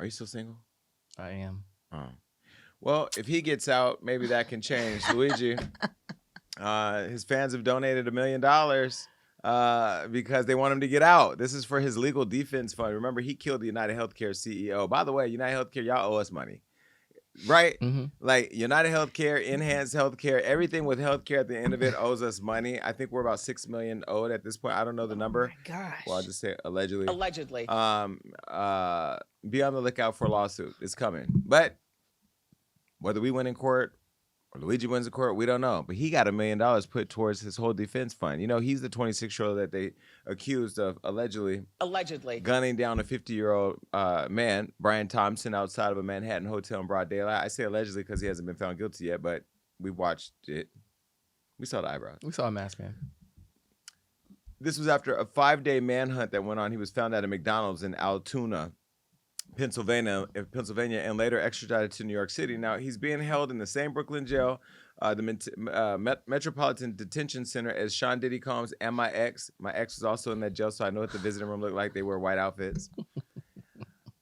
Are you still single? I am. Oh. Well, if he gets out, maybe that can change. Luigi, his fans have donated $1 million because they want him to get out. This is for his legal defense fund. Remember, he killed the UnitedHealthcare CEO. By the way, UnitedHealthcare, y'all owe us money. Right? Mm-hmm. Like UnitedHealthcare, Enhanced Healthcare, everything with healthcare at the end of it owes us money. I think we're about $6 million owed at this point. I don't know the number. Oh my gosh. Well, I'll just say allegedly. Allegedly. Be on the lookout for a lawsuit. It's coming. But whether we win in court or Luigi wins in court, we don't know. But he got $1 million put towards his whole defense fund. You know, he's the 26-year-old that they accused of allegedly gunning down a 50-year-old man, Brian Thompson, outside of a Manhattan hotel in broad daylight. I say allegedly because he hasn't been found guilty yet, but we watched it. We saw the eyebrows. We saw a masked man. This was after a 5-day manhunt that went on. He was found at a McDonald's in Altoona, Pennsylvania, and later extradited to New York City. Now, he's being held in the same Brooklyn jail, the Metropolitan Detention Center, as Sean Diddy Combs and my ex. My ex was also in that jail, so I know what the visiting room looked like. They wear white outfits.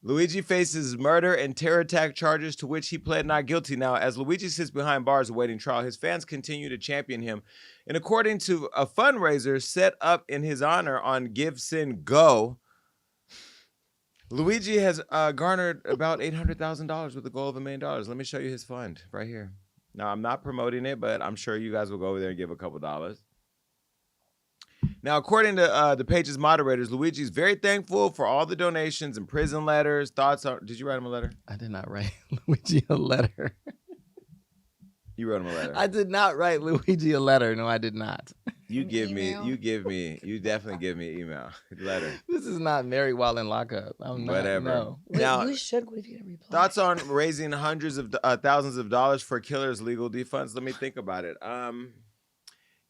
Luigi faces murder and terror attack charges to which he pled not guilty. Now, as Luigi sits behind bars awaiting trial, his fans continue to champion him. And according to a fundraiser set up in his honor on Give, Send, Go, Luigi has garnered about $800,000 with the goal of $1 million. Let me show you his fund right here. Now, I'm not promoting it, but I'm sure you guys will go over there and give a couple dollars. Now, according to the page's moderators, Luigi's very thankful for all the donations and prison letters. Thoughts on? Did you write him a letter? I did not write Luigi a letter. You wrote him a letter. I did not write Luigi a letter. No, I did not. You definitely give me an email, letter. This is not married while in lockup. I'm not. Whatever. No. Now, you should go if you get a reply. Thoughts on raising hundreds of thousands of dollars for killers' legal defense? Let me think about it.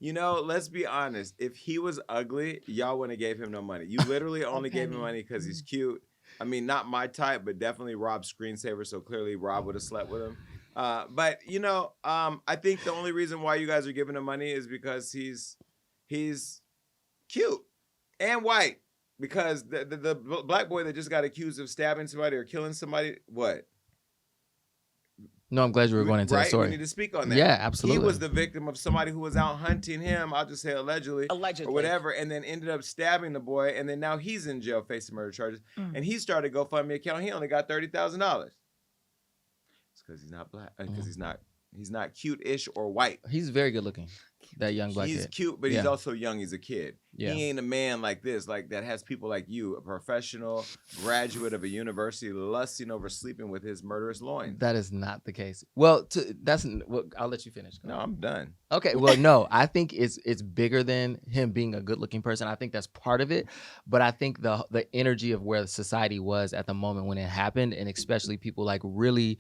You know, let's be honest. If he was ugly, y'all wouldn't have gave him no money. You literally only gave him money because he's cute. I mean, not my type, but definitely Rob's screensaver. So clearly, Rob would have slept with him. But you know, I think the only reason why you guys are giving him money is because he's cute and white. Because the black boy that just got accused of stabbing somebody or killing somebody, what? No, I'm glad you were going into the story. We need to speak on that. Yeah, absolutely. He was the victim of somebody who was out hunting him, I'll just say allegedly, or whatever, and then ended up stabbing the boy, and then now he's in jail facing murder charges. And he started a GoFundMe account. He only got $30,000. It's because he's not black, because he's not cute-ish or white. He's very good looking. That young black He's kid. cute, but he's also young. He's a kid. Yeah. He ain't a man like this, like that has people like you, a professional graduate of a university, lusting over sleeping with his murderous loins. That is not the case. Well, I'll let you finish. No, I'm done. Okay. Well, no, I think it's bigger than him being a good looking person. I think that's part of it, but I think the energy of where society was at the moment when it happened, and especially people like really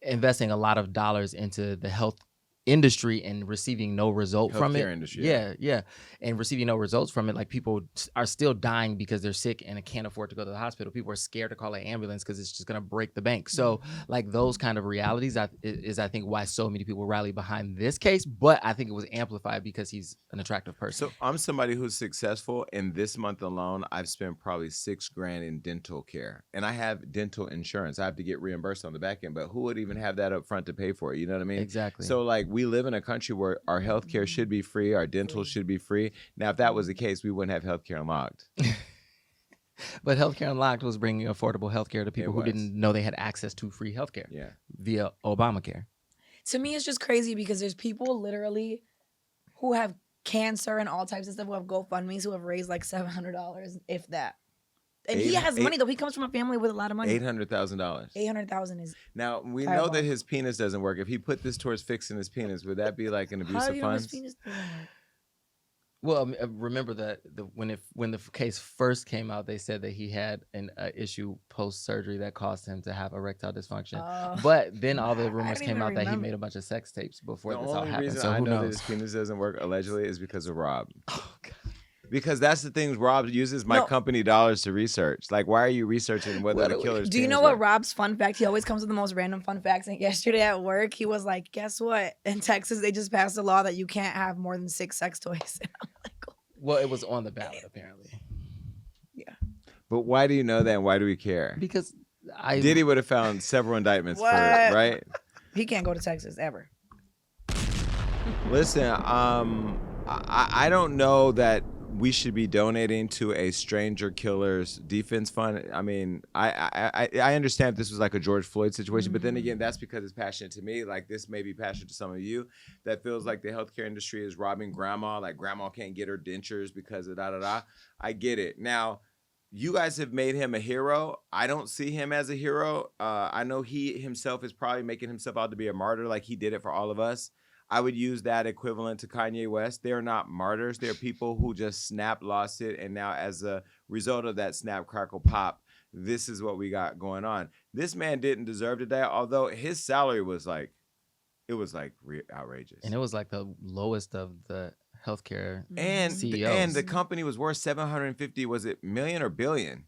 investing a lot of dollars into the health industry and receiving no result from it. Industry, yeah. And receiving no results from it. Like, people are still dying because they're sick and can't afford to go to the hospital. People are scared to call an ambulance because it's just going to break the bank. So like those kind of realities is I think why so many people rally behind this case. But I think it was amplified because he's an attractive person. So I'm somebody who's successful, and this month alone, I've spent probably $6,000 in dental care, and I have dental insurance. I have to get reimbursed on the back end, but who would even have that up front to pay for it? You know what I mean? Exactly. So like, we live in a country where our healthcare should be free, our dental should be free. Now, if that was the case, we wouldn't have healthcare unlocked. But Healthcare Unlocked was bringing affordable healthcare to people who didn't know they had access to free healthcare via Obamacare. To me, it's just crazy because there's people literally who have cancer and all types of stuff who have GoFundMes who have raised like $700, if that. And he has money, though. He comes from a family with a lot of money. $800,000. $800,000 is now we know that his penis doesn't work. If he put this towards fixing his penis, would that be like an abuse of funds? His penis doesn't work? Well, remember that when the case first came out, they said that he had an issue post-surgery that caused him to have erectile dysfunction. But then all the rumors came out that he made a bunch of sex tapes before this all happened. The only reason so I who know knows? that his penis doesn't work, allegedly, is because of Rob. Oh, God. Because that's the things Rob uses my company dollars to research. Like, why are you researching whether the killer's Do you know what Rob's fun fact? He always comes with the most random fun facts. And yesterday at work, he was like, guess what? In Texas, they just passed a law that you can't have more than 6 sex toys. And I'm like, oh. Well, it was on the ballot, apparently. Yeah. But why do you know that, and why do we care? Because Diddy would have found several indictments for What? right. He can't go to Texas ever. Listen, I don't know that we should be donating to a stranger killer's defense fund. I mean, I understand if this was like a George Floyd situation, but then again, that's because it's passionate to me. Like this may be passionate to some of you that feels like the healthcare industry is robbing grandma, like grandma can't get her dentures because of da-da-da. I get it. Now, you guys have made him a hero. I don't see him as a hero. I know he himself is probably making himself out to be a martyr like he did it for all of us. I would use that equivalent to Kanye West. They're not martyrs. They're people who just snap, lost it, and now as a result of that snap, crackle, pop, this is what we got going on. This man didn't deserve to die, although his salary was like, it was like outrageous. And it was like the lowest of the healthcare and CEOs. And the company was worth 750, was it million or billion?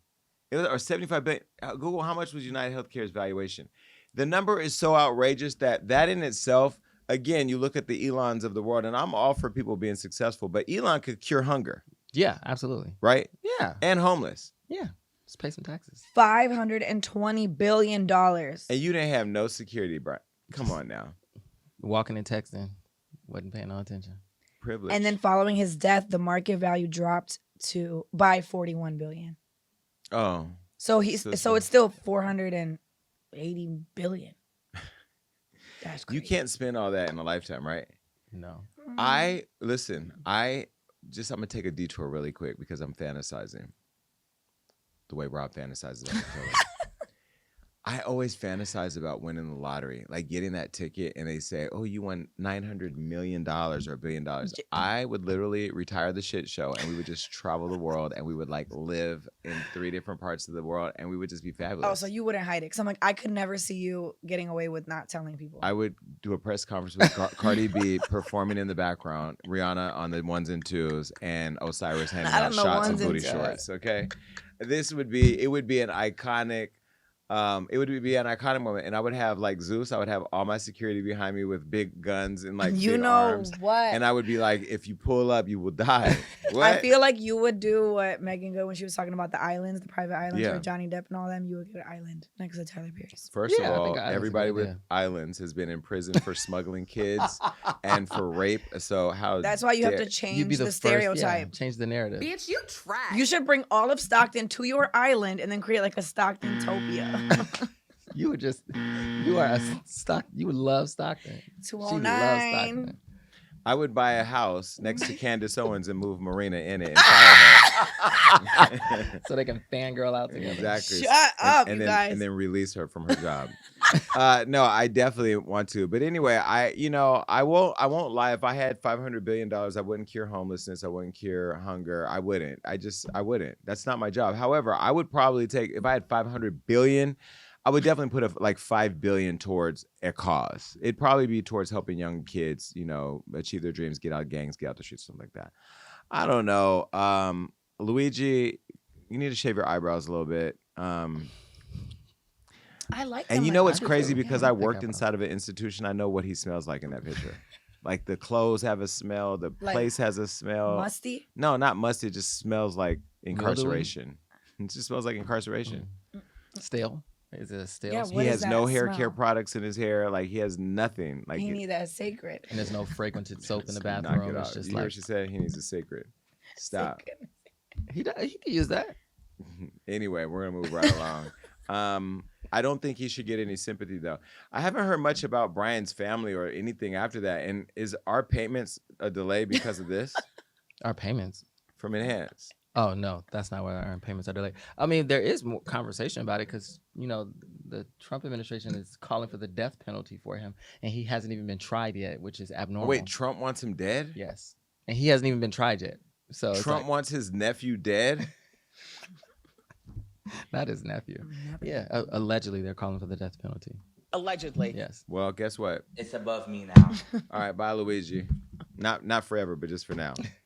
It was, or 75 billion. Google, how much was UnitedHealthcare's valuation? The number is so outrageous that in itself, again, you look at the Elons of the world, and I'm all for people being successful, but Elon could cure hunger. Yeah, absolutely. Right? Yeah. And homeless. Yeah. Just pay some taxes. $520 billion. And you didn't have no security, Brian. Come on now. Walking and texting. Wasn't paying no attention. Privilege. And then following his death, the market value dropped by $41 billion. Oh. So it's still $480 billion. That's crazy. You can't spend all that in a lifetime, right? No. I'm gonna take a detour really quick because I'm fantasizing the way Rob fantasizes about the killer. I always fantasize about winning the lottery, like getting that ticket and they say, oh, you won $900 million or $1 billion. I would literally retire the shit show and we would just travel the world and we would like live in 3 different parts of the world and we would just be fabulous. Oh, so you wouldn't hide it. Because I'm like, I could never see you getting away with not telling people. I would do a press conference with Cardi B performing in the background, Rihanna on the ones and twos, and Osiris handing out shots of booty shorts. Okay, it would be an iconic. It would be an iconic moment, and I would have like Zeus. I would have all my security behind me with big guns and like big arms. What? And I would be like, if you pull up, you will die. What? I feel like you would do what Megan did when she was talking about the islands, the private islands Yeah. for Johnny Depp and all them. You would get an island next to Tyler Perry. First Yeah, I of all, think islands everybody is a good with idea. islands has been in prison for smuggling kids and for rape. So how? That's why you have dare- to change You'd be the first, stereotype. yeah, change the narrative. Bitch, you trash. You should bring all of Stockton to your island and then create like a Stockton-topia. You would love Stockton. She would love 209. Stockton. I would buy a house next to Candace Owens and move Marina in it and fire her. So they can fangirl out together. Exactly. Shut up, and you then, guys. And then release her from her job. No, I definitely want to. But anyway, I won't lie. If I had $500 billion, I wouldn't cure homelessness. I wouldn't cure hunger. I wouldn't. I wouldn't. That's not my job. However, I would probably take, if I had $500 billion, I would definitely put like $5 billion towards a cause. It'd probably be towards helping young kids, achieve their dreams, get out of gangs, get out the streets, something like that. I don't know. Luigi, you need to shave your eyebrows a little bit. I like And them you like know that. what's crazy? Because Yeah, I I think worked I inside of an institution. I know what he smells like in that picture. Like the clothes have a smell. The Like place has a smell. musty. No, not musty. It just smells like incarceration. It just smells like incarceration. Stale. Is it a stale? Yeah, smell? what He is has no that hair smell? care products in his hair. Like he has nothing. Like He need that sacred. And there's no fragranted soap in the Knock bathroom. it It's out. just You hear like what she said? He needs a secret. Stop. Sacred. he could use that. Anyway, we're gonna move right along. I don't think he should get any sympathy though. I haven't heard much about Brian's family or anything after that. And is our payments a delay because of this Our payments. from Enhance? Oh no, that's not why our payments are delayed. I mean, there is more conversation about it because the Trump administration is calling for the death penalty for him, and he hasn't even been tried yet, which is Oh, abnormal. wait, Trump wants him dead? Yes, and he hasn't even been tried yet. So it's Trump like, wants his nephew dead? not his nephew. Yeah, allegedly they're calling for the death penalty. Allegedly. Yes. Well, guess what? It's above me now. All right, bye, Luigi. Not forever, but just for now.